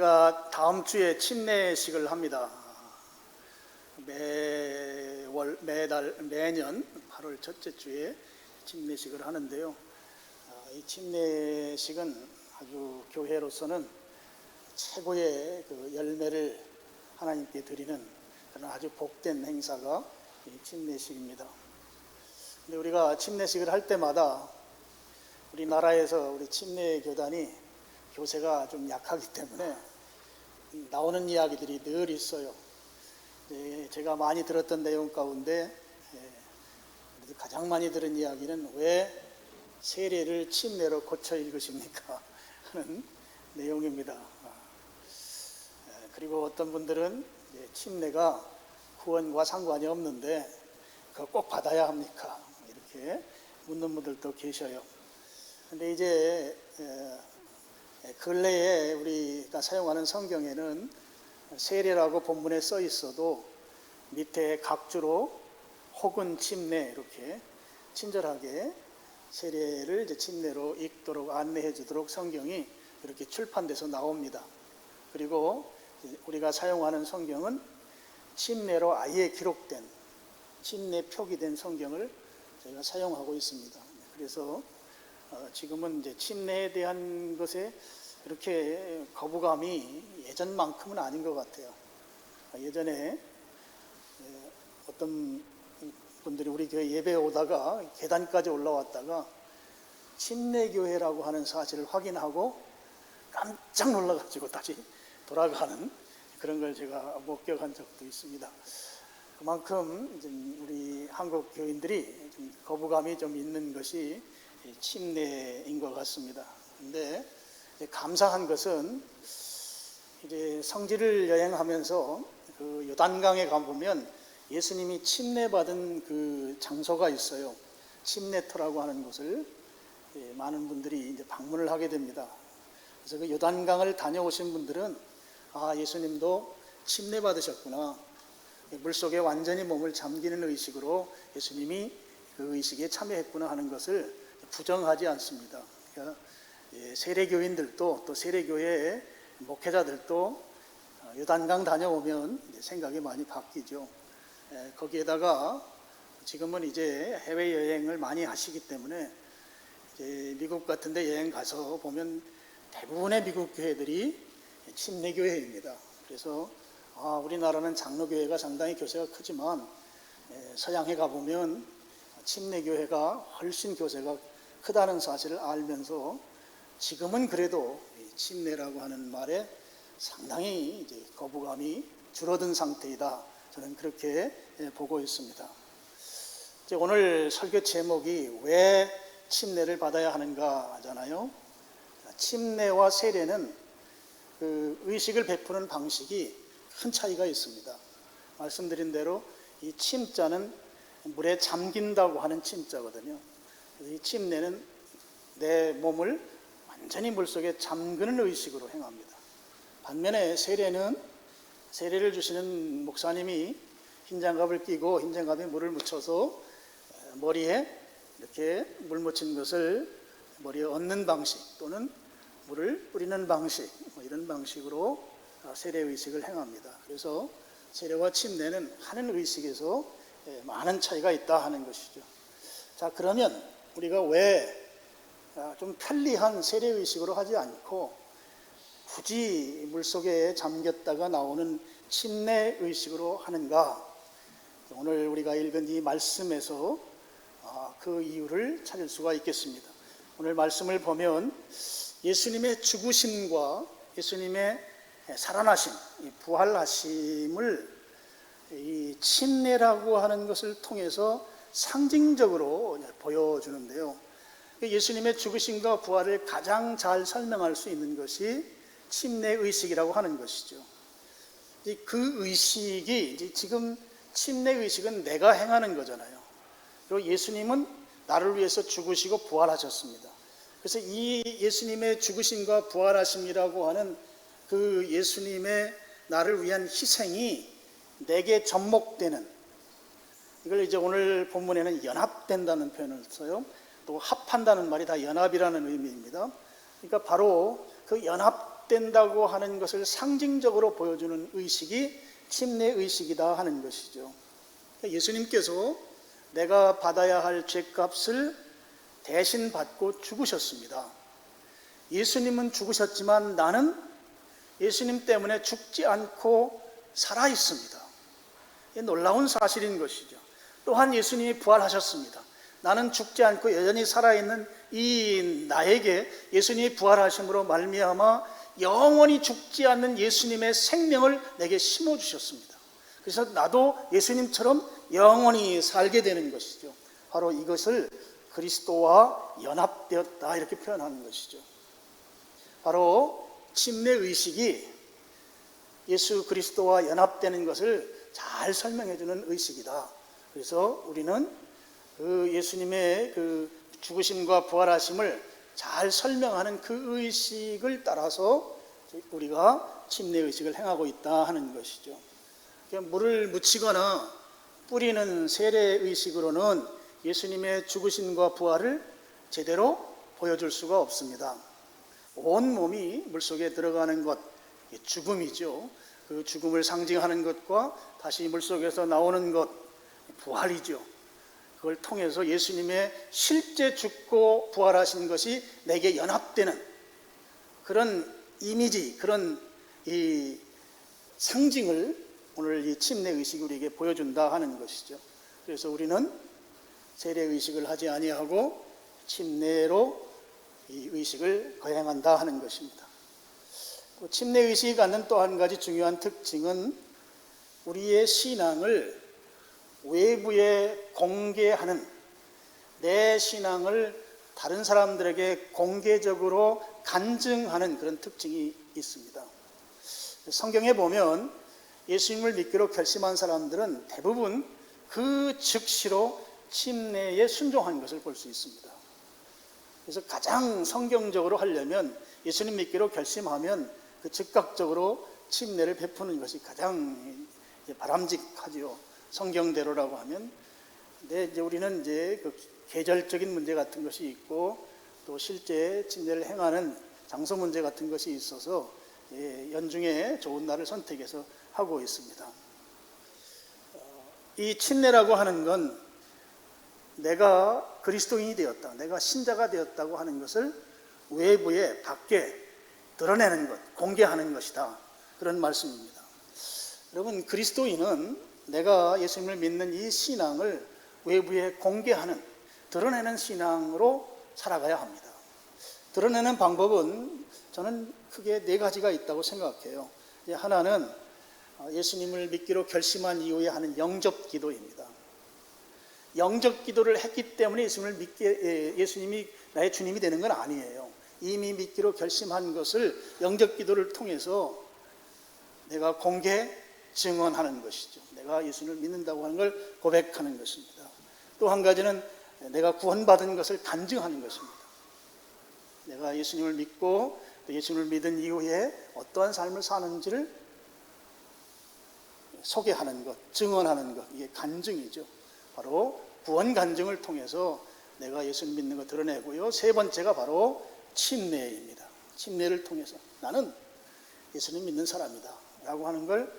우리가 다음 주에 침례식을 합니다. 매년 8월 첫째 주에 침례식을 하는데요. 이 침례식은 아주 교회로서는 최고의 그 열매를 하나님께 드리는 그런 아주 복된 행사가 이 침례식입니다. 근데 우리가 침례식을 할 때마다 우리나라에서 우리 침례 교단이 교세가 좀 약하기 때문에 나오는 이야기들이 늘 있어요. 제가 많이 들었던 내용 가운데 가장 많이 들은 이야기는 왜 세례를 침례로 고쳐 읽으십니까? 하는 내용입니다. 그리고 어떤 분들은 침례가 구원과 상관이 없는데 그거 꼭 받아야 합니까? 이렇게 묻는 분들도 계셔요. 근데 이제 근래에 우리가 사용하는 성경에는 세례라고 본문에 써 있어도 밑에 각주로 혹은 침례 이렇게 친절하게 세례를 이제 침례로 읽도록 안내해 주도록 성경이 이렇게 출판돼서 나옵니다. 그리고 우리가 사용하는 성경은 침례로 아예 기록된 침례 표기된 성경을 저희가 사용하고 있습니다. 그래서 지금은 이제 침례에 대한 것에 그렇게 거부감이 예전만큼은 아닌 것 같아요. 예전에 어떤 분들이 우리 교회 예배에 오다가 계단까지 올라왔다가 침례교회라고 하는 사실을 확인하고 깜짝 놀라가지고 다시 돌아가는 그런 걸 제가 목격한 적도 있습니다. 그만큼 이제 우리 한국 교인들이 좀 거부감이 좀 있는 것이 침례인 것 같습니다. 그런데 감사한 것은 이제 성지를 여행하면서 그 요단강에 가보면 예수님이 침례받은 그 장소가 있어요. 침례터라고 하는 곳을 많은 분들이 이제 방문을 하게 됩니다. 그래서 그 요단강을 다녀오신 분들은 아, 예수님도 침례받으셨구나. 물속에 완전히 몸을 잠기는 의식으로 예수님이 그 의식에 참여했구나 하는 것을 부정하지 않습니다. 그러니까 세례교인들도 또 세례교회의 목회자들도 요단강 다녀오면 생각이 많이 바뀌죠. 거기에다가 지금은 이제 해외여행을 많이 하시기 때문에 이제 미국 같은 데 여행 가서 보면 대부분의 미국 교회들이 침례교회입니다. 그래서 우리나라는 장로교회가 상당히 교세가 크지만 서양에 가보면 침례교회가 훨씬 교세가 크다는 사실을 알면서 지금은 그래도 침례라고 하는 말에 상당히 이제 거부감이 줄어든 상태이다. 저는 그렇게 보고 있습니다. 이제 오늘 설교 제목이 왜 침례를 받아야 하는가 하잖아요. 침례와 세례는 그 의식을 베푸는 방식이 큰 차이가 있습니다. 말씀드린 대로 이 침자는 물에 잠긴다고 하는 침자거든요. 그래서 이 침례는 내 몸을 완전히 물속에 잠그는 의식으로 행합니다. 반면에 세례를 주시는 목사님이 흰장갑을 끼고 흰장갑에 물을 묻혀서 머리에 이렇게 물 묻힌 것을 머리에 얹는 방식 또는 물을 뿌리는 방식 이런 방식으로 세례 의식을 행합니다. 그래서 세례와 침례는 하는 의식에서 많은 차이가 있다 하는 것이죠. 자, 그러면 우리가 왜 좀 편리한 세례 의식으로 하지 않고 굳이 물속에 잠겼다가 나오는 침례 의식으로 하는가? 오늘 우리가 읽은 이 말씀에서 그 이유를 찾을 수가 있겠습니다. 오늘 말씀을 보면 예수님의 죽으심과 예수님의 살아나심, 부활하심을 이 침례라고 하는 것을 통해서 상징적으로 보여주는데요. 예수님의 죽으심과 부활을 가장 잘 설명할 수 있는 것이 침례 의식이라고 하는 것이죠. 그 의식이 지금 침례 의식은 내가 행하는 거잖아요. 그리고 예수님은 나를 위해서 죽으시고 부활하셨습니다. 그래서 이 예수님의 죽으심과 부활하심이라고 하는 그 예수님의 나를 위한 희생이 내게 접목되는, 이걸 이제 오늘 본문에는 연합된다는 표현을 써요. 또 합한다는 말이 다 연합이라는 의미입니다. 그러니까 바로 그 연합 연합된다고 하는 것을 상징적으로 보여주는 의식이 침례의식이다 하는 것이죠. 예수님께서 내가 받아야 할 죄값을 대신 받고 죽으셨습니다. 예수님은 죽으셨지만 나는 예수님 때문에 죽지 않고 살아 있습니다. 놀라운 사실인 것이죠. 또한 예수님이 부활하셨습니다. 나는 죽지 않고 여전히 살아있는 이 나에게 예수님이 부활하심으로 말미암아 영원히 죽지 않는 예수님의 생명을 내게 심어주셨습니다. 그래서 나도 예수님처럼 영원히 살게 되는 것이죠. 바로 이것을 그리스도와 연합되었다 이렇게 표현하는 것이죠. 바로 침례의식이 예수 그리스도와 연합되는 것을 잘 설명해 주는 의식이다. 그래서 우리는 그 예수님의 그 죽으심과 부활하심을 잘 설명하는 그 의식을 따라서 우리가 침례의식을 행하고 있다 하는 것이죠. 물을 묻히거나 뿌리는 세례의식으로는 예수님의 죽으심과 부활을 제대로 보여줄 수가 없습니다. 온 몸이 물속에 들어가는 것, 죽음이죠. 그 죽음을 상징하는 것과 다시 물속에서 나오는 것, 부활이죠. 그걸 통해서 예수님의 실제 죽고 부활하신 것이 내게 연합되는 그런 이미지, 그런 이 상징을 오늘 이 침례의식이 우리에게 보여준다 하는 것이죠. 그래서 우리는 세례의식을 하지 아니하고 침례로 이 의식을 거행한다 하는 것입니다. 침례의식이 갖는 또 한 가지 중요한 특징은 우리의 신앙을 외부에 공개하는, 내 신앙을 다른 사람들에게 공개적으로 간증하는 그런 특징이 있습니다. 성경에 보면 예수님을 믿기로 결심한 사람들은 대부분 그 즉시로 침례에 순종한 것을 볼 수 있습니다. 그래서 가장 성경적으로 하려면 예수님 믿기로 결심하면 그 즉각적으로 침례를 베푸는 것이 가장 바람직하지요. 성경대로라고 하면. 근데 이제 우리는 이제 그 계절적인 문제 같은 것이 있고 또 실제 침례를 행하는 장소 문제 같은 것이 있어서 연중에 좋은 날을 선택해서 하고 있습니다. 이 침례라고 하는 건 내가 그리스도인이 되었다, 내가 신자가 되었다고 하는 것을 외부에 밖에 드러내는 것, 공개하는 것이다, 그런 말씀입니다. 여러분, 그리스도인은 내가 예수님을 믿는 이 신앙을 외부에 공개하는, 드러내는 신앙으로 살아가야 합니다. 드러내는 방법은 저는 크게 네 가지가 있다고 생각해요. 하나는 예수님을 믿기로 결심한 이후에 하는 영접 기도입니다. 영접 기도를 했기 때문에 예수님이 나의 주님이 되는 건 아니에요. 이미 믿기로 결심한 것을 영접 기도를 통해서 내가 공개 증언하는 것이죠. 내가 예수님을 믿는다고 하는 걸 고백하는 것입니다. 또 한 가지는 내가 구원받은 것을 간증하는 것입니다. 내가 예수님을 믿고 예수님을 믿은 이후에 어떠한 삶을 사는지를 소개하는 것, 증언하는 것, 이게 간증이죠. 바로 구원 간증을 통해서 내가 예수님 믿는 걸 드러내고요. 세 번째가 바로 침례입니다. 침례를 통해서 나는 예수님 믿는 사람이다 라고 하는 걸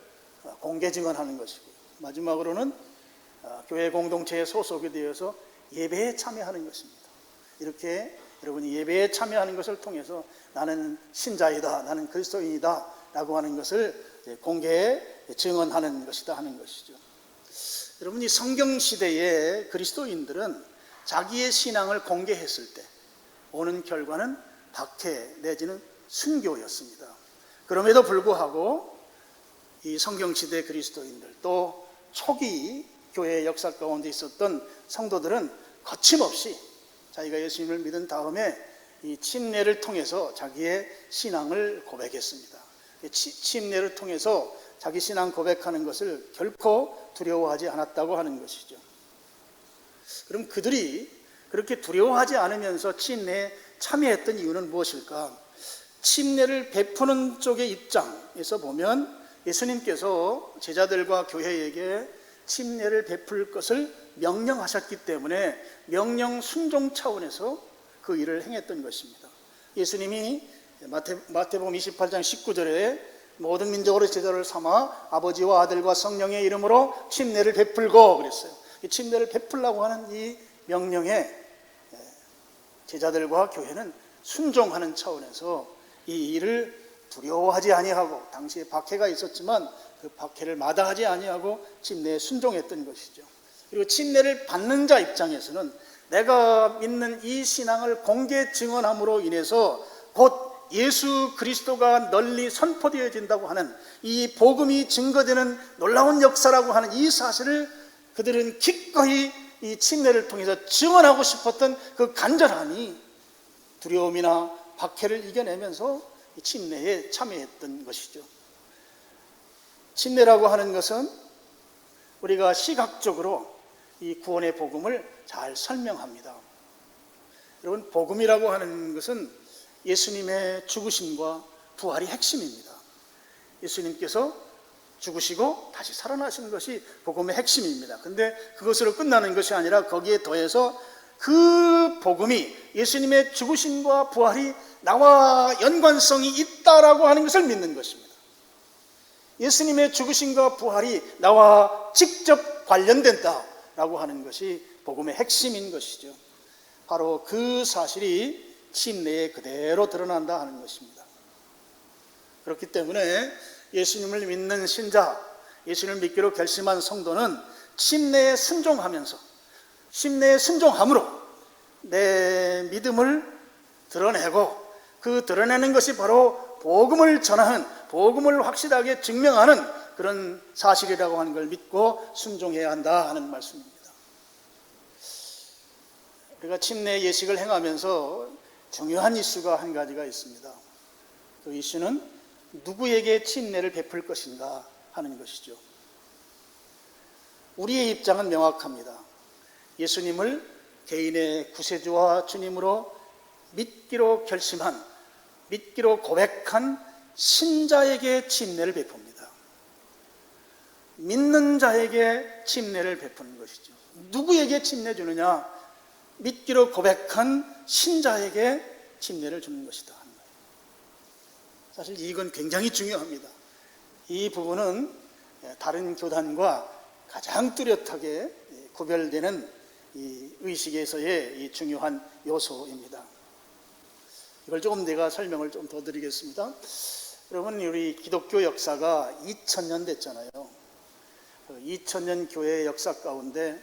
공개 증언하는 것이고요. 마지막으로는 교회 공동체에 소속이 되어서 예배에 참여하는 것입니다. 이렇게 여러분이 예배에 참여하는 것을 통해서 나는 신자이다, 나는 그리스도인이다 라고 하는 것을 공개에 증언하는 것이다 하는 것이죠. 여러분, 이 성경시대의 그리스도인들은 자기의 신앙을 공개했을 때 오는 결과는 박해 내지는 순교였습니다. 그럼에도 불구하고 이 성경시대 그리스도인들, 또 초기 교회의 역사 가운데 있었던 성도들은 거침없이 자기가 예수님을 믿은 다음에 이 침례를 통해서 자기의 신앙을 고백했습니다. 침례를 통해서 자기 신앙 고백하는 것을 결코 두려워하지 않았다고 하는 것이죠. 그럼 그들이 그렇게 두려워하지 않으면서 침례에 참여했던 이유는 무엇일까? 침례를 베푸는 쪽의 입장에서 보면 예수님께서 제자들과 교회에게 침례를 베풀 것을 명령하셨기 때문에 명령 순종 차원에서 그 일을 행했던 것입니다. 예수님이 마태복음 28장 19절에 모든 민족으로 제자를 삼아 아버지와 아들과 성령의 이름으로 침례를 베풀고 그랬어요. 이 침례를 베풀라고 하는 이 명령에 제자들과 교회는 순종하는 차원에서 이 일을 두려워하지 아니하고, 당시에 박해가 있었지만 그 박해를 마다하지 아니하고 침례에 순종했던 것이죠. 그리고 침례를 받는 자 입장에서는 내가 믿는 이 신앙을 공개 증언함으로 인해서 곧 예수 그리스도가 널리 선포되어진다고 하는 이 복음이 증거되는 놀라운 역사라고 하는 이 사실을 그들은 기꺼이 이 침례를 통해서 증언하고 싶었던 그 간절함이 두려움이나 박해를 이겨내면서 이 침례에 참여했던 것이죠. 침례라고 하는 것은 우리가 시각적으로 이 구원의 복음을 잘 설명합니다. 여러분, 복음이라고 하는 것은 예수님의 죽으심과 부활이 핵심입니다. 예수님께서 죽으시고 다시 살아나신 것이 복음의 핵심입니다. 근데 그것으로 끝나는 것이 아니라 거기에 더해서 그 복음이, 예수님의 죽으심과 부활이 나와 연관성이 있다라고 하는 것을 믿는 것입니다. 예수님의 죽으심과 부활이 나와 직접 관련된다라고 하는 것이 복음의 핵심인 것이죠. 바로 그 사실이 침례에 그대로 드러난다 하는 것입니다. 그렇기 때문에 예수님을 믿는 신자, 예수님을 믿기로 결심한 성도는 침례에 순종하면서, 침례에 순종함으로 내 믿음을 드러내고, 그 드러내는 것이 바로 복음을 전하는, 복음을 확실하게 증명하는 그런 사실이라고 하는 걸 믿고 순종해야 한다 하는 말씀입니다. 우리가 침례 예식을 행하면서 중요한 이슈가 한 가지가 있습니다. 그 이슈는 누구에게 침례를 베풀 것인가 하는 것이죠. 우리의 입장은 명확합니다. 예수님을 개인의 구세주와 주님으로 믿기로 결심한, 믿기로 고백한 신자에게 침례를 베풉니다. 믿는 자에게 침례를 베푸는 것이죠. 누구에게 침례 주느냐? 믿기로 고백한 신자에게 침례를 주는 것이다. 사실 이건 굉장히 중요합니다. 이 부분은 다른 교단과 가장 뚜렷하게 구별되는 이 의식에서의 이 중요한 요소입니다. 이걸 조금 내가 설명을 좀 더 드리겠습니다. 여러분, 우리 기독교 역사가 2000년 됐잖아요. 2000년 교회의 역사 가운데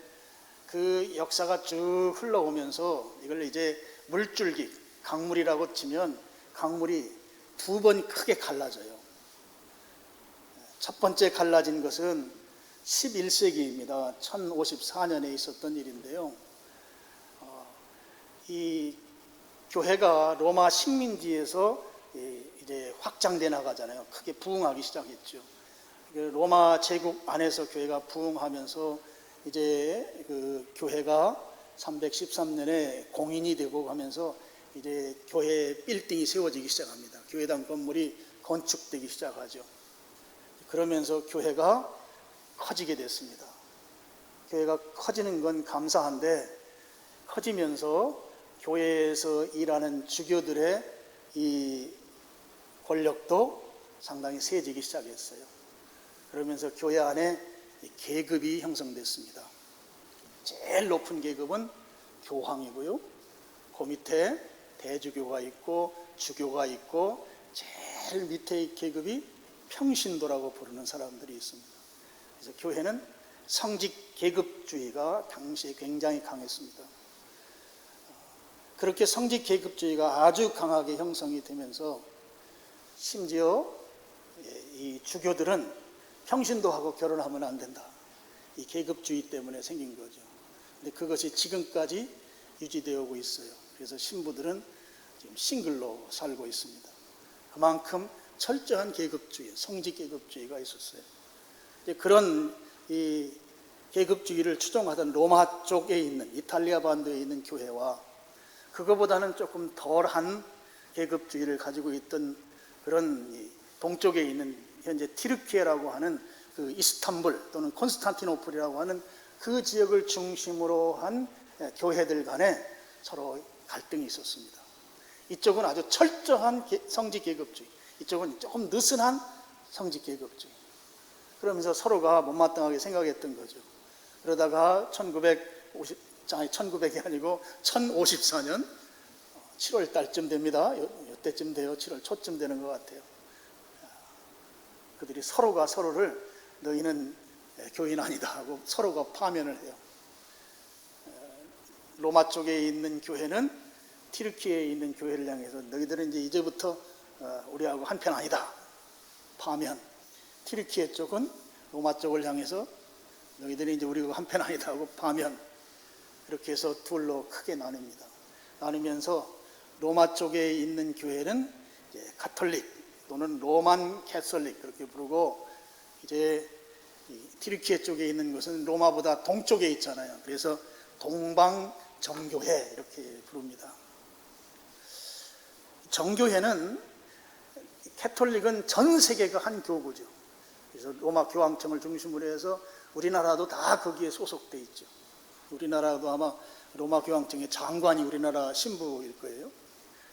그 역사가 쭉 흘러오면서 이걸 이제 물줄기, 강물이라고 치면 강물이 두 번 크게 갈라져요. 첫 번째 갈라진 것은 11세기입니다. 1054년에 있었던 일인데요. 이 교회가 로마 식민지에서 이제 확장돼 나가잖아요. 크게 부흥하기 시작했죠. 로마 제국 안에서 교회가 부흥하면서 이제 그 교회가 313년에 공인이 되고 하면서 이제 교회 빌딩이 세워지기 시작합니다. 교회당 건물이 건축되기 시작하죠. 그러면서 교회가 커지게 됐습니다. 교회가 커지는 건 감사한데, 커지면서 교회에서 일하는 주교들의 이 권력도 상당히 세지기 시작했어요. 그러면서 교회 안에 계급이 형성됐습니다. 제일 높은 계급은 교황이고요. 그 밑에 대주교가 있고 주교가 있고, 제일 밑에 계급이 평신도라고 부르는 사람들이 있습니다. 그래서 교회는 성직 계급주의가 당시에 굉장히 강했습니다. 그렇게 성직 계급주의가 아주 강하게 형성이 되면서 심지어 이 주교들은 평신도하고 결혼하면 안 된다, 이 계급주의 때문에 생긴 거죠. 근데 그것이 지금까지 유지되어 오고 있어요. 그래서 신부들은 지금 싱글로 살고 있습니다. 그만큼 철저한 계급주의, 성직 계급주의가 있었어요. 그런 이 계급주의를 추종하던 로마 쪽에 있는, 이탈리아 반도에 있는 교회와 그거보다는 조금 덜한 계급주의를 가지고 있던 그런 이 동쪽에 있는 현재 티르키예라고 하는 그 이스탄불 또는 콘스탄티노플이라고 하는 그 지역을 중심으로 한 교회들 간에 서로 갈등이 있었습니다. 이쪽은 아주 철저한 성직 계급주의, 이쪽은 조금 느슨한 성직 계급주의. 그러면서 서로가 못마땅하게 생각했던 거죠. 그러다가 1900이 아니고 1054년 7월 달쯤 됩니다. 이때쯤 돼요. 7월 초쯤 되는 것 같아요. 그들이 서로가 서로를 너희는 교인 아니다 하고 서로가 파면을 해요. 로마 쪽에 있는 교회는 튀르키예에 있는 교회를 향해서 너희들은 이제부터 우리하고 한편 아니다. 파면. 튀르키예 쪽은 로마 쪽을 향해서 너희들이 이제 우리하고 한편 아니다 하고 파면. 이렇게 해서 둘로 크게 나뉩니다. 나누면서 로마 쪽에 있는 교회는 이제 가톨릭 또는 로만 캐톨릭 그렇게 부르고, 이제 튀르키예 쪽에 있는 것은 로마보다 동쪽에 있잖아요. 그래서 동방 정교회 이렇게 부릅니다. 정교회는, 캐톨릭은 전 세계가 한 교구죠. 그래서 로마 교황청을 중심으로 해서 우리나라도 다 거기에 소속돼 있죠. 우리나라도 아마 로마 교황청의 장관이 우리나라 신부일 거예요.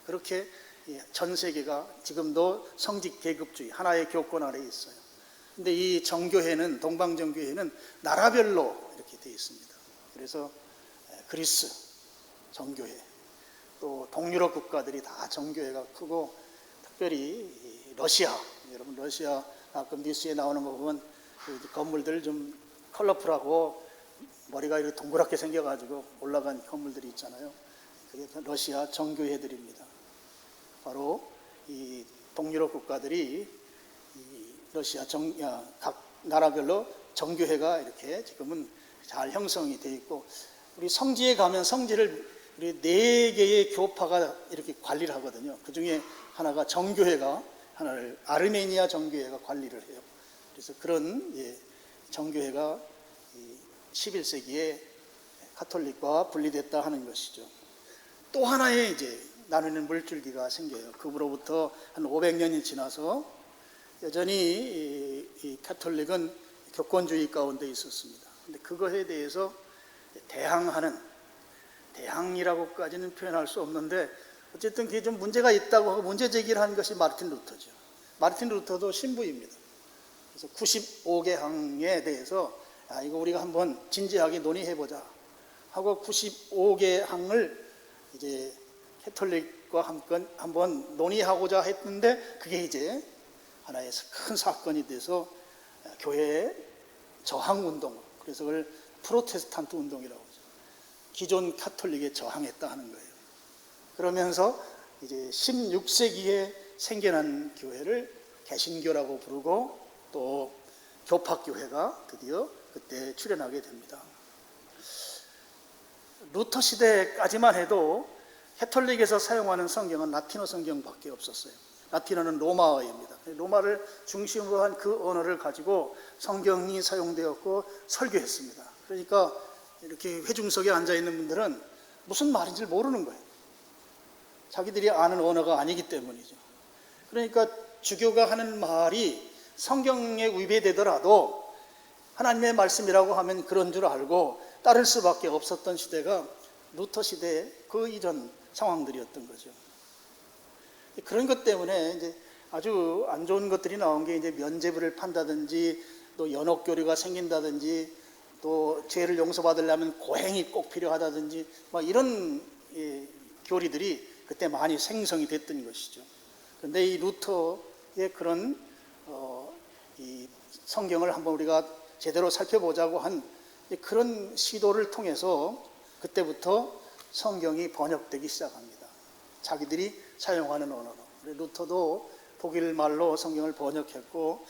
그렇게 전 세계가 지금도 성직 계급주의 하나의 교권 아래에 있어요. 근데 이 정교회는, 동방정교회는 나라별로 이렇게 되어 있습니다. 그래서 그리스 정교회, 또 동유럽 국가들이 다 정교회가 크고, 특별히 러시아, 여러분 러시아 가끔 뉴스에 나오는 거 보면 그 건물들 좀 컬러풀하고 머리가 이렇게 동그랗게 생겨가지고 올라간 건물들이 있잖아요. 그게 러시아 정교회들입니다. 바로 이 동유럽 국가들이 이 러시아 각 나라별로 정교회가 이렇게 지금은 잘 형성이 되어 있고, 우리 성지에 가면 성지를 우리 4개의 교파가 이렇게 관리를 하거든요. 그 중에 하나가 정교회가, 하나를 아르메니아 정교회가 관리를 해요. 그래서 그런 정교회가 11세기에 가톨릭과 분리됐다 하는 것이죠. 또 하나의 이제 나누는 물줄기가 생겨요. 그로부터 한 500년이 지나서 여전히 이 가톨릭은 교권주의 가운데 있었습니다. 근데 그것에 대해서 대항이라고까지는 표현할 수 없는데, 어쨌든 그게 좀 문제가 있다고 하고 문제 제기를 한 것이 마르틴 루터죠. 마르틴 루터도 신부입니다. 그래서 95개항에 대해서 이거 우리가 한번 진지하게 논의해보자 하고 95개항을 이제 캐톨릭과 한번 논의하고자 했는데, 그게 이제 하나의 큰 사건이 돼서 교회의 저항운동, 그래서 그걸 프로테스탄트 운동이라고 하죠. 기존 카톨릭에 저항했다 하는 거예요. 그러면서 이제 16세기에 생겨난 교회를 개신교라고 부르고, 또 교파교회가 드디어 그때 출현하게 됩니다. 루터 시대까지만 해도 캐톨릭에서 사용하는 성경은 라틴어 성경밖에 없었어요. 라틴어는 로마어입니다. 로마를 중심으로 한 그 언어를 가지고 성경이 사용되었고 설교했습니다. 그러니까 이렇게 회중석에 앉아있는 분들은 무슨 말인지 모르는 거예요. 자기들이 아는 언어가 아니기 때문이죠. 그러니까 주교가 하는 말이 성경에 위배되더라도 하나님의 말씀이라고 하면 그런 줄 알고 따를 수밖에 없었던 시대가 루터 시대의 그 이전 상황들이었던 거죠. 그런 것 때문에 이제 아주 안 좋은 것들이 나온 게, 이제 면죄부를 판다든지, 또 연옥교류가 생긴다든지, 또 죄를 용서받으려면 고행이 꼭 필요하다든지, 이런 교리들이 그때 많이 생성이 됐던 것이죠. 그런데 이 루터의 그런 이 성경을 한번 우리가 제대로 살펴보자고 한 그런 시도를 통해서 그때부터 성경이 번역되기 시작합니다. 자기들이 사용하는 언어로. 루터도 독일 말로 성경을 번역했고,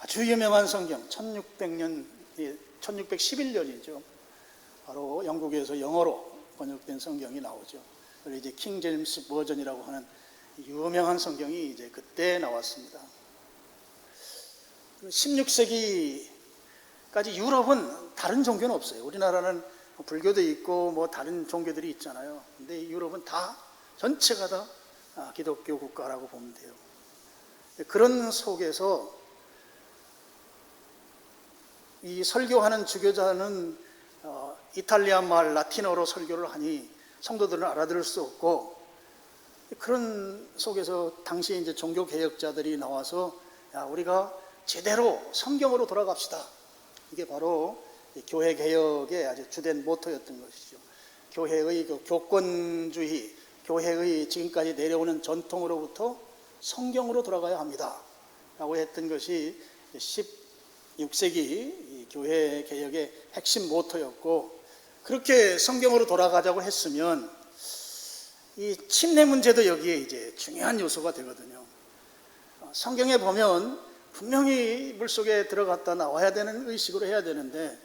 아주 유명한 성경, 1611년이죠. 바로 영국에서 영어로 번역된 성경이 나오죠. 그리고 이제 킹 제임스 버전이라고 하는 유명한 성경이 이제 그때 나왔습니다. 16세기까지 유럽은 다른 종교는 없어요. 우리나라는 불교도 있고 다른 종교들이 있잖아요. 근데 유럽은 다 전체가 다 기독교 국가라고 보면 돼요. 그런 속에서 이 설교하는 주교자는 이탈리아 말 라틴어로 설교를 하니 성도들은 알아들을 수 없고, 그런 속에서 당시에 이제 종교 개혁자들이 나와서 야, 우리가 제대로 성경으로 돌아갑시다. 이게 바로 교회 개혁의 아주 주된 모토였던 것이죠. 교회의 그 교권주의, 교회의 지금까지 내려오는 전통으로부터 성경으로 돌아가야 합니다. 라고 했던 것이 16세기 교회 개혁의 핵심 모토였고, 그렇게 성경으로 돌아가자고 했으면 이 침례 문제도 여기에 이제 중요한 요소가 되거든요. 성경에 보면 분명히 물속에 들어갔다 나와야 되는 의식으로 해야 되는데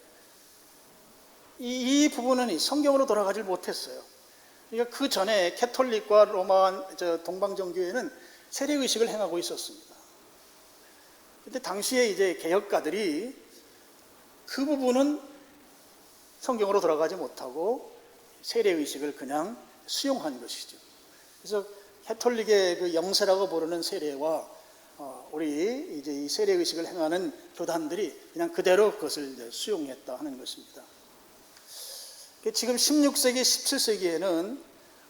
이 부분은 성경으로 돌아가질 못했어요. 그러니까 그 전에 캐톨릭과 로마 동방정교회는 세례의식을 행하고 있었습니다. 근데 당시에 이제 개혁가들이 그 부분은 성경으로 돌아가지 못하고 세례의식을 그냥 수용한 것이죠. 그래서 캐톨릭의 그 영세라고 부르는 세례와 우리 이제 이 세례의식을 행하는 교단들이 그냥 그대로 그것을 이제 수용했다 하는 것입니다. 지금 16세기, 17세기에는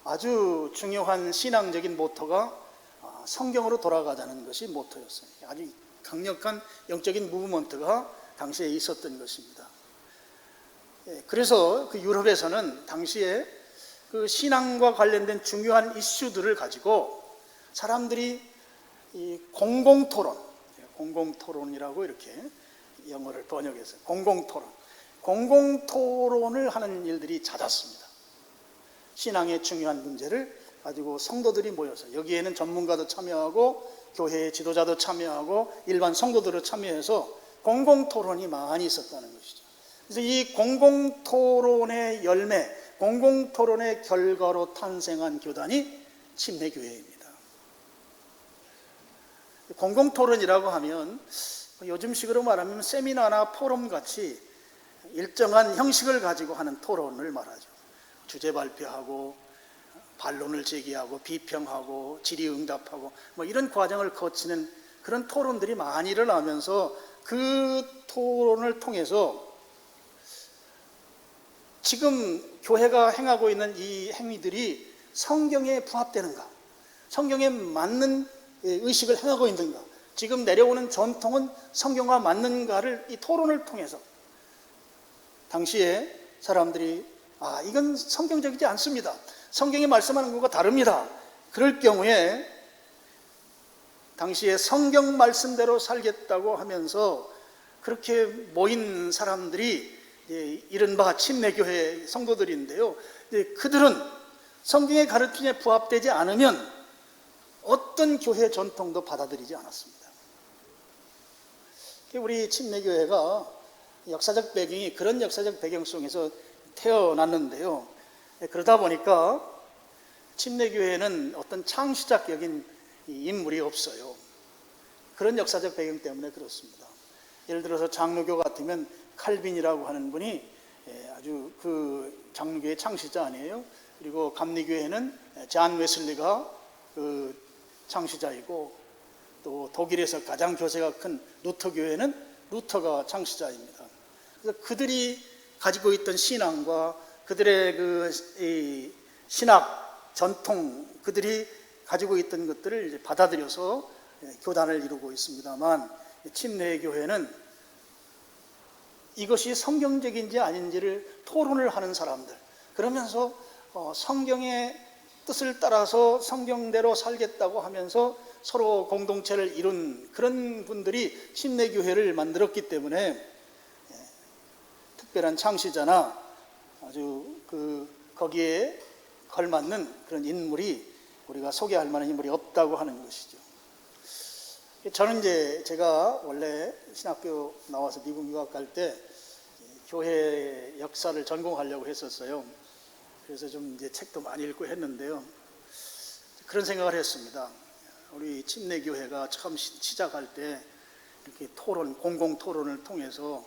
아주 중요한 신앙적인 모토가 성경으로 돌아가자는 것이 모토였어요. 아주 강력한 영적인 무브먼트가 당시에 있었던 것입니다. 그래서 그 유럽에서는 당시에 그 신앙과 관련된 중요한 이슈들을 가지고 사람들이 이 공공토론이라고 이렇게 영어를 번역해서 공공토론을 하는 일들이 잦았습니다. 신앙의 중요한 문제를 가지고 성도들이 모여서, 여기에는 전문가도 참여하고 교회의 지도자도 참여하고 일반 성도들도 참여해서 공공토론이 많이 있었다는 것이죠. 그래서 이 공공토론의 열매, 공공토론의 결과로 탄생한 교단이 침례교회입니다. 공공토론이라고 하면 요즘식으로 말하면 세미나나 포럼 같이 일정한 형식을 가지고 하는 토론을 말하죠. 주제 발표하고 반론을 제기하고 비평하고 질의응답하고 뭐 이런 과정을 거치는 그런 토론들이 많이 일어나면서 그 토론을 통해서 지금 교회가 행하고 있는 이 행위들이 성경에 부합되는가, 성경에 맞는 의식을 행하고 있는가, 지금 내려오는 전통은 성경과 맞는가를 이 토론을 통해서 당시에 사람들이 이건 성경적이지 않습니다, 성경이 말씀하는 것과 다릅니다. 그럴 경우에 당시에 성경 말씀대로 살겠다고 하면서 그렇게 모인 사람들이 이른바 침례교회 성도들인데요, 그들은 성경의 가르침에 부합되지 않으면 어떤 교회 전통도 받아들이지 않았습니다. 우리 침례교회가 역사적 배경이 그런 역사적 배경 속에서 태어났는데요, 그러다 보니까 침례교회는 어떤 창시자격인 인물이 없어요. 그런 역사적 배경 때문에 그렇습니다. 예를 들어서 장로교 같으면 칼빈이라고 하는 분이 아주 그 장로교의 창시자 아니에요. 그리고 감리교회는 잔 웨슬리가 그 창시자이고, 또 독일에서 가장 교세가 큰 루터교회는 루터가 창시자입니다. 그래서 그들이 가지고 있던 신앙과 그들의 그 신학 전통, 그들이 가지고 있던 것들을 이제 받아들여서 교단을 이루고 있습니다만, 침례교회는 이것이 성경적인지 아닌지를 토론을 하는 사람들, 그러면서 성경의 뜻을 따라서 성경대로 살겠다고 하면서 서로 공동체를 이룬 그런 분들이 침례교회를 만들었기 때문에 특별한 창시자나 아주 거기에 걸맞는 그런 인물이, 우리가 소개할 만한 인물이 없다고 하는 것이죠. 저는 이제 제가 원래 신학교 나와서 미국 유학 갈 때 교회 역사를 전공하려고 했었어요. 그래서 좀 이제 책도 많이 읽고 했는데요, 그런 생각을 했습니다. 우리 침례교회가 처음 시작할 때 이렇게 공공 토론을 통해서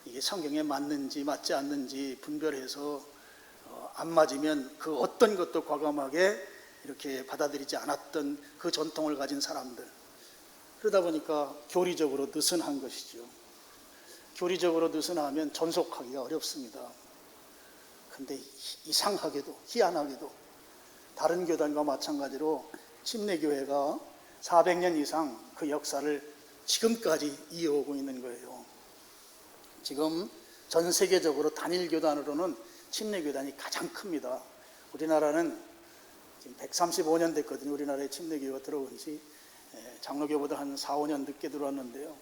이게 성경에 맞는지 맞지 않는지 분별해서 안 맞으면 그 어떤 것도 과감하게 이렇게 받아들이지 않았던 그 전통을 가진 사람들, 그러다 보니까 교리적으로 느슨한 것이죠. 교리적으로 느슨하면 전속하기가 어렵습니다. 근데 이상하게도 희한하게도 다른 교단과 마찬가지로 침례교회가 400년 이상 그 역사를 지금까지 이어오고 있는 거예요. 지금 전 세계적으로 단일 교단으로는 침례교단이 가장 큽니다. 우리나라는 지금 135년 됐거든요. 우리나라에 침례교회가 들어온 지. 장로교보다 한 4, 5년 늦게 들어왔는데요.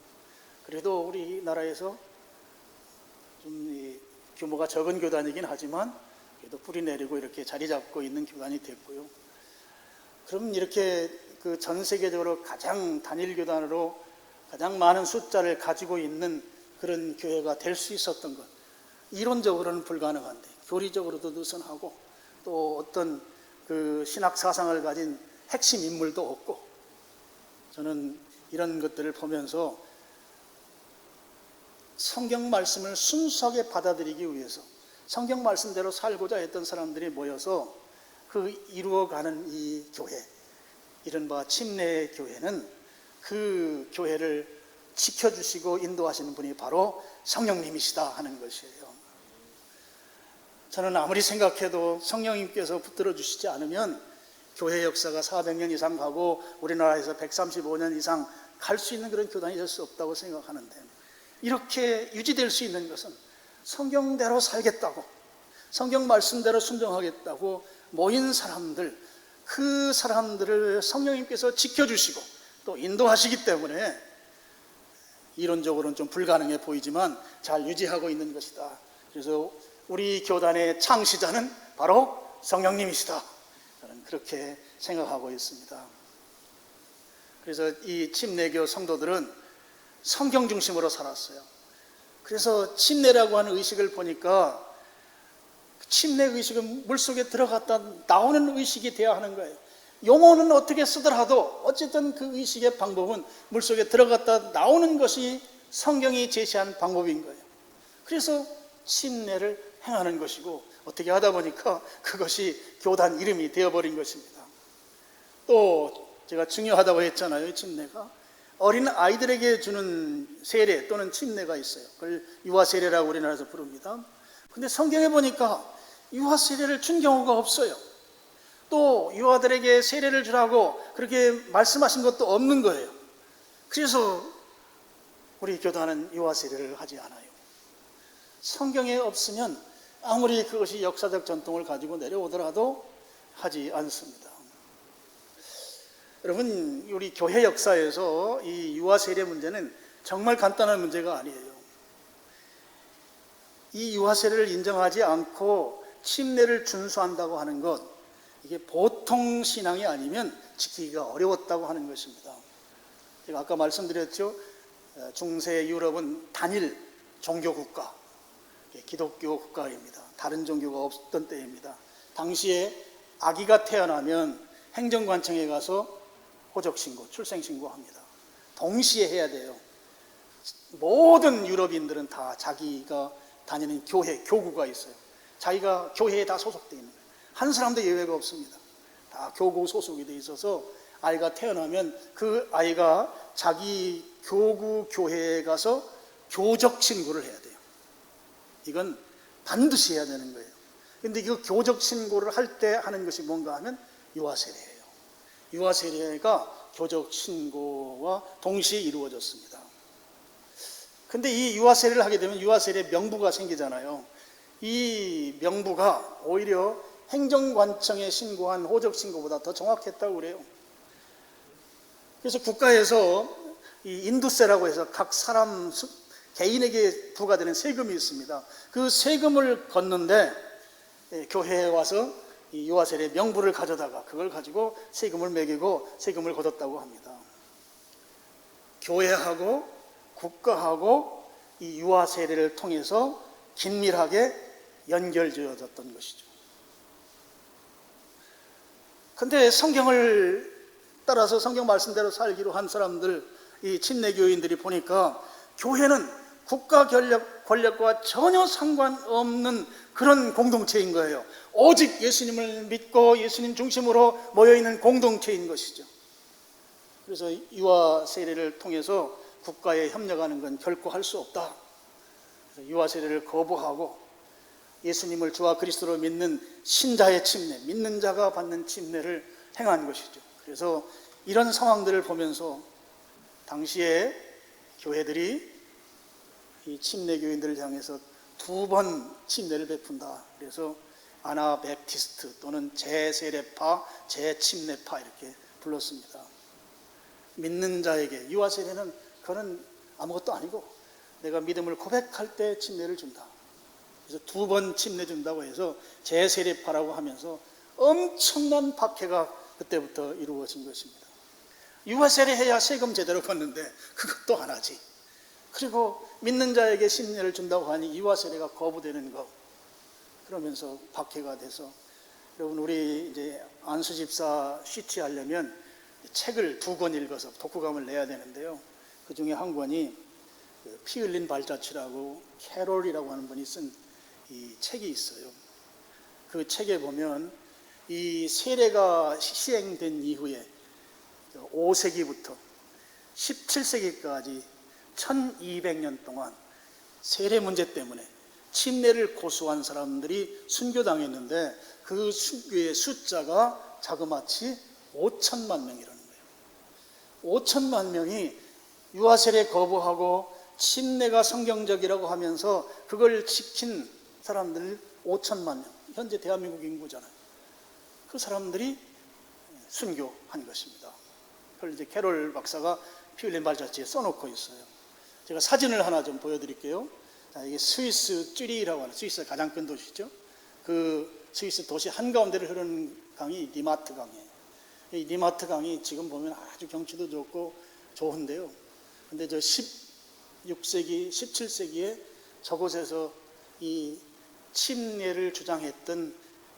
그래도 우리나라에서 좀 규모가 적은 교단이긴 하지만 그래도 뿌리 내리고 이렇게 자리 잡고 있는 교단이 됐고요. 그럼 이렇게 그 전 세계적으로 가장 단일 교단으로 가장 많은 숫자를 가지고 있는 그런 교회가 될 수 있었던 것, 이론적으로는 불가능한데 교리적으로도 느슨하고 또 어떤 그 신학 사상을 가진 핵심 인물도 없고, 저는 이런 것들을 보면서 성경 말씀을 순수하게 받아들이기 위해서 성경 말씀대로 살고자 했던 사람들이 모여서 그 이루어가는 이 교회, 이른바 침례 교회는 그 교회를 지켜주시고 인도하시는 분이 바로 성령님이시다 하는 것이에요. 저는 아무리 생각해도 성령님께서 붙들어 주시지 않으면 교회 역사가 400년 이상 가고 우리나라에서 135년 이상 갈 수 있는 그런 교단이 될 수 없다고 생각하는데, 이렇게 유지될 수 있는 것은 성경대로 살겠다고, 성경 말씀대로 순종하겠다고 모인 사람들, 그 사람들을 성령님께서 지켜주시고 또 인도하시기 때문에 이론적으로는 좀 불가능해 보이지만 잘 유지하고 있는 것이다. 그래서 우리 교단의 창시자는 바로 성령님이시다. 저는 그렇게 생각하고 있습니다. 그래서 이 침례교 성도들은 성경 중심으로 살았어요. 그래서 침례라고 하는 의식을 보니까 침례 의식은 물속에 들어갔다 나오는 의식이 되어야 하는 거예요. 용어는 어떻게 쓰더라도 어쨌든 그 의식의 방법은 물속에 들어갔다 나오는 것이 성경이 제시한 방법인 거예요. 그래서 침례를 행하는 것이고, 어떻게 하다 보니까 그것이 교단 이름이 되어버린 것입니다. 또 제가 중요하다고 했잖아요. 침례가 어린 아이들에게 주는 세례 또는 침례가 있어요. 그걸 유아 세례라고 우리나라에서 부릅니다. 근데 성경에 보니까 유아 세례를 준 경우가 없어요. 또 유아들에게 세례를 주라고 그렇게 말씀하신 것도 없는 거예요. 그래서 우리 교단은 유아 세례를 하지 않아요. 성경에 없으면 아무리 그것이 역사적 전통을 가지고 내려오더라도 하지 않습니다. 여러분, 우리 교회 역사에서 이 유아 세례 문제는 정말 간단한 문제가 아니에요. 이 유아 세례를 인정하지 않고 침례를 준수한다고 하는 것, 이게 보통 신앙이 아니면 지키기가 어려웠다고 하는 것입니다. 제가 아까 말씀드렸죠. 중세 유럽은 단일 종교 국가, 기독교 국가입니다. 다른 종교가 없던 때입니다. 당시에 아기가 태어나면 행정관청에 가서 호적신고, 출생신고합니다. 동시에 해야 돼요. 모든 유럽인들은 다 자기가 다니는 교회, 교구가 있어요. 자기가 교회에 다 소속되어 있는 거예요. 한 사람도 예외가 없습니다. 다 교구 소속이 되어 있어서 아이가 태어나면 그 아이가 자기 교구 교회에 가서 교적 신고를 해야 돼요. 이건 반드시 해야 되는 거예요. 그런데 이 교적 신고를 할 때 하는 것이 뭔가 하면 유아세례예요. 유아세례가 교적 신고와 동시에 이루어졌습니다. 근데 이 유아세례를 하게 되면 유아세례 명부가 생기잖아요. 이 명부가 오히려 행정관청에 신고한 호적신고보다 더 정확했다고 그래요. 그래서 국가에서 이 인두세라고 해서 각 사람 개인에게 부과되는 세금이 있습니다. 그 세금을 걷는데 교회에 와서 이 유아세례 명부를 가져다가 그걸 가지고 세금을 매기고 세금을 걷었다고 합니다. 교회하고 국가하고 이 유아세례를 통해서 긴밀하게 연결되어졌던 것이죠. 그런데 성경을 따라서 성경 말씀대로 살기로 한 사람들, 이 침례교인들이 보니까 교회는 국가 권력과 전혀 상관없는 그런 공동체인 거예요. 오직 예수님을 믿고 예수님 중심으로 모여있는 공동체인 것이죠. 그래서 유아 세례를 통해서 국가에 협력하는 건 결코 할 수 없다. 그래서 유아 세례를 거부하고 예수님을 주와 그리스도로 믿는 신자의 침례, 믿는 자가 받는 침례를 행한 것이죠. 그래서 이런 상황들을 보면서 당시에 교회들이 이 침례교인들을 향해서 2번 침례를 베푼다. 그래서 아나베프티스트 또는 제세례파, 제침례파 이렇게 불렀습니다. 믿는 자에게, 유아 세례는 그거는 아무것도 아니고 내가 믿음을 고백할 때 침례를 준다. 그래서 2번 침례 준다고 해서 제세례파라고 하면서 엄청난 박해가 그때부터 이루어진 것입니다. 유아 세례 해야 세금 제대로 걷는데 그것도 안 하지. 그리고 믿는 자에게 침례를 준다고 하니 유아 세례가 거부되는 것, 그러면서 박해가 돼서, 여러분 우리 이제 안수 집사 쉬취하려면 책을 2권 읽어서 독후감을 내야 되는데요. 그 중에 한 권이 피 흘린 발자취라고 캐롤이라고 하는 분이 쓴 이 책이 있어요. 그 책에 보면 이 세례가 시행된 이후에 5세기부터 17세기까지 1200년 동안 세례 문제 때문에 침례를 고수한 사람들이 순교당했는데 그 순교의 숫자가 자그마치 5천만 명이라는 거예요. 5천만 명이 유아세례 거부하고 침례가 성경적이라고 하면서 그걸 지킨 사람들 5천만 명, 현재 대한민국 인구잖아요. 그 사람들이 순교한 것입니다. 그걸 이제 캐롤 박사가 피 흘린 발자취에 써놓고 있어요. 제가 사진을 하나 좀 보여드릴게요. 자, 이게 스위스 쭈리히라고 하는, 스위스의 가장 큰 도시죠. 그 스위스 도시 한가운데를 흐르는 강이 니마트 강이에요. 이 니마트 강이 지금 보면 아주 경치도 좋고 좋은데요. 근데 저 16세기, 17세기에 저곳에서 이 침례를 주장했던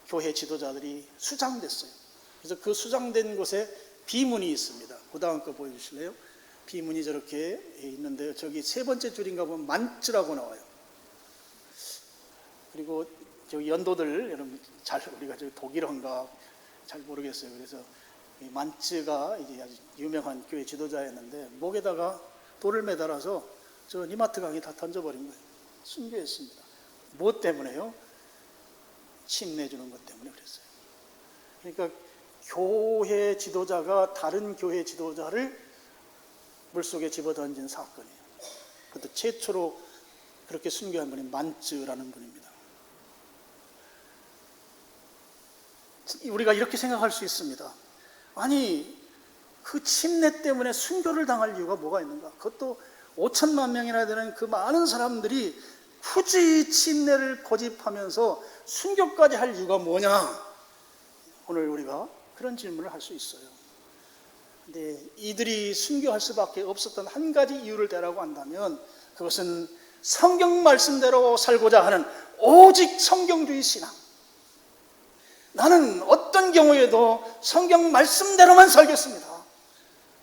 교회 지도자들이 수장됐어요. 그래서 그 수장된 곳에 비문이 있습니다. 그 다음 거 보여주실래요? 비문이 저렇게 있는데요. 저기 3번째 줄인가 보면 만츠라고 나와요. 그리고 저기 연도들, 여러분 잘, 우리가 저기 독일어인가 잘 모르겠어요. 그래서 이 만츠가 이제 아주 유명한 교회 지도자였는데 목에다가 돌을 매달아서 저 니마트 강에 다 던져버린 거예요. 순교했습니다. 무엇 때문에요? 침례 주는 것 때문에 그랬어요. 그러니까 교회 지도자가 다른 교회 지도자를 물속에 집어던진 사건이에요. 그것도 최초로 그렇게 순교한 분이 만츠라는 분입니다. 우리가 이렇게 생각할 수 있습니다. 아니, 그 침례 때문에 순교를 당할 이유가 뭐가 있는가? 그것도 5천만 명이나 되는 그 많은 사람들이 굳이 침례를 고집하면서 순교까지 할 이유가 뭐냐? 오늘 우리가 그런 질문을 할 수 있어요. 근데 이들이 순교할 수밖에 없었던 한 가지 이유를 대라고 한다면 그것은 성경 말씀대로 살고자 하는 오직 성경주의 신앙. 나는 어떤 경우에도 성경 말씀대로만 살겠습니다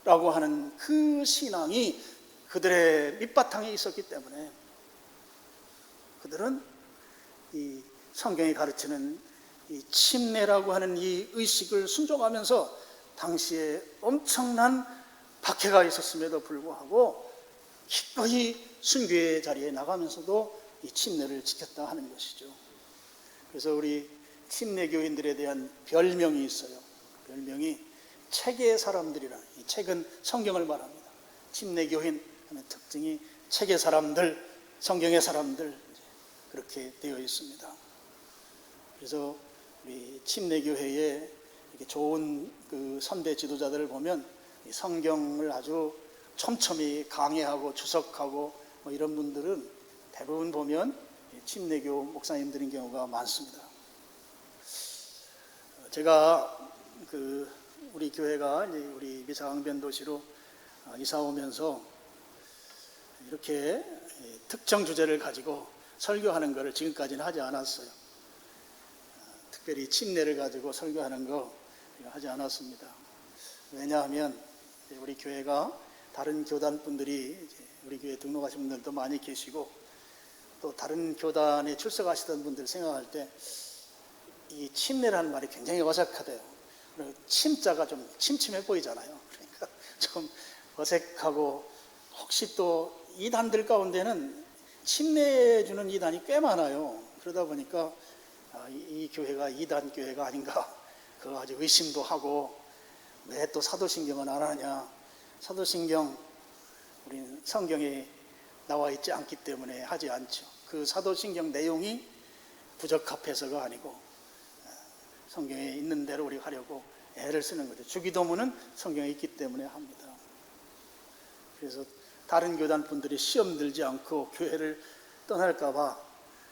라고 하는 그 신앙이 그들의 밑바탕에 있었기 때문에 그들은 이 성경이 가르치는 이 침례라고 하는 이 의식을 순종하면서 당시에 엄청난 박해가 있었음에도 불구하고 기꺼이 순교의 자리에 나가면서도 이 침례를 지켰다 하는 것이죠. 그래서 우리 침례교인들에 대한 별명이 있어요. 별명이 책의 사람들이라. 이 책은 성경을 말합니다. 침례교인 하는 특징이 책의 사람들, 성경의 사람들 그렇게 되어 있습니다. 그래서 우리 침례교회에 이렇게 좋은 그 선배 지도자들을 보면 성경을 아주 촘촘히 강해하고 주석하고 뭐 이런 분들은 대부분 보면 침례교 목사님들인 경우가 많습니다. 제가 그 우리 교회가 이제 우리 미사강변 도시로 이사 오면서 이렇게 특정 주제를 가지고 설교하는 것을 지금까지는 하지 않았어요. 특별히 침례를 가지고 설교하는 거 하지 않았습니다. 왜냐하면 우리 교회가 다른 교단 분들이 우리 교회 등록하신 분들도 많이 계시고 또 다른 교단에 출석하시던 분들 생각할 때 이 침례라는 말이 굉장히 어색하대요. 침자가 좀 침침해 보이잖아요. 그러니까 좀 어색하고 혹시 또 이단들 가운데는 침례해 주는 이단이 꽤 많아요. 그러다 보니까 이 교회가 이단 교회가 아닌가, 그거 아주 의심도 하고, 왜 또 사도신경은 안 하냐. 사도신경 우리는 성경에 나와 있지 않기 때문에 하지 않죠. 그 사도신경 내용이 부적합해서가 아니고 성경에 있는 대로 우리가 하려고 애를 쓰는 거죠. 주기도문은 성경에 있기 때문에 합니다. 그래서 다른 교단 분들이 시험 들지 않고 교회를 떠날까 봐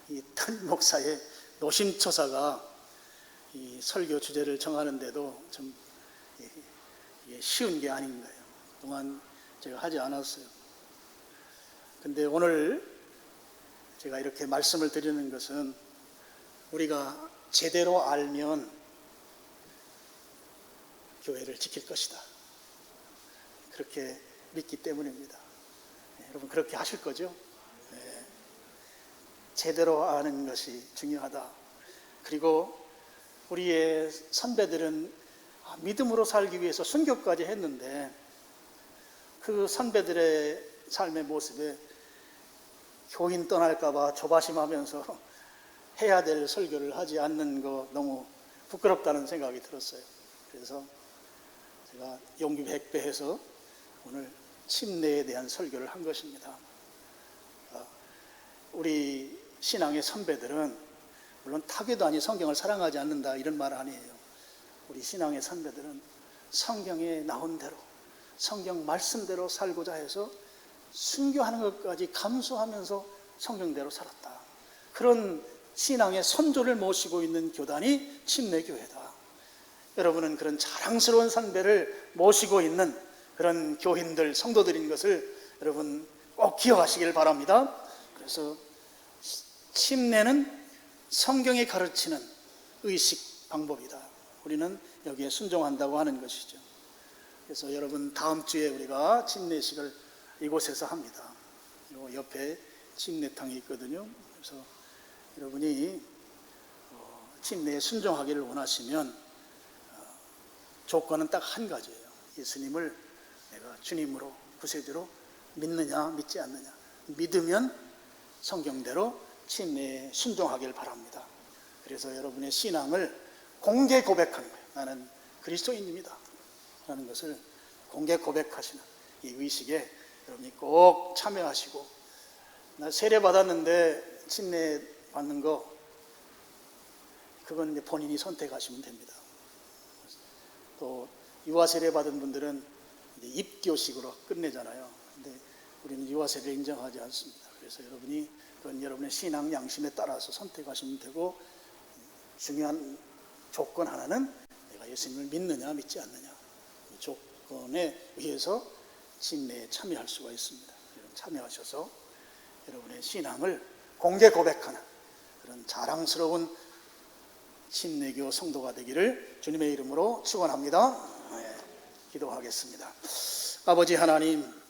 이 담임 목사의 노심초사가 이 설교 주제를 정하는데도 좀 쉬운 게 아닌 거예요. 그동안 제가 하지 않았어요. 근데 오늘 제가 이렇게 말씀을 드리는 것은 우리가 제대로 알면 교회를 지킬 것이다, 그렇게 믿기 때문입니다. 여러분 그렇게 하실 거죠? 제대로 아는 것이 중요하다. 그리고 우리의 선배들은 믿음으로 살기 위해서 순교까지 했는데 그 선배들의 삶의 모습에 교인 떠날까 봐 조바심하면서 해야 될 설교를 하지 않는 거 너무 부끄럽다는 생각이 들었어요. 그래서 제가 용기 백배해서 오늘 침례에 대한 설교를 한 것입니다. 우리 신앙의 선배들은 물론 타교도 아니 성경을 사랑하지 않는다 이런 말 아니에요. 우리 신앙의 선배들은 성경에 나온 대로 성경 말씀대로 살고자 해서 순교하는 것까지 감수하면서 성경대로 살았다. 그런 신앙의 선조를 모시고 있는 교단이 침례교회다. 여러분은 그런 자랑스러운 선배를 모시고 있는 그런 교인들, 성도들인 것을 여러분 꼭 기억하시길 바랍니다. 그래서 침례는 성경이 가르치는 의식 방법이다. 우리는 여기에 순종한다고 하는 것이죠. 그래서 여러분 다음 주에 우리가 침례식을 이곳에서 합니다. 요 옆에 침례탕이 있거든요. 그래서 여러분이 침례에 순종하기를 원하시면 조건은 딱 한 가지예요. 예수님을 내가 주님으로 구세주로 믿느냐 믿지 않느냐. 믿으면 성경대로 침례에 순종하길 바랍니다. 그래서 여러분의 신앙을 공개 고백하는 거예요. 나는 그리스도인입니다 라는 것을 공개 고백하시는 이 의식에 여러분이 꼭 참여하시고, 나 세례 받았는데 침례 받는 거 그건 이제 본인이 선택하시면 됩니다. 또 유아 세례 받은 분들은 이제 입교식으로 끝내잖아요. 근데 우리는 유아 세례를 인정하지 않습니다. 그래서 여러분이 그건 여러분의 신앙 양심에 따라서 선택하시면 되고, 중요한 조건 하나는 내가 예수님을 믿느냐 믿지 않느냐, 이 조건에 의해서 침례에 참여할 수가 있습니다. 참여하셔서 여러분의 신앙을 공개 고백하는 그런 자랑스러운 침례교 성도가 되기를 주님의 이름으로 축원합니다. 기도하겠습니다. 아버지 하나님,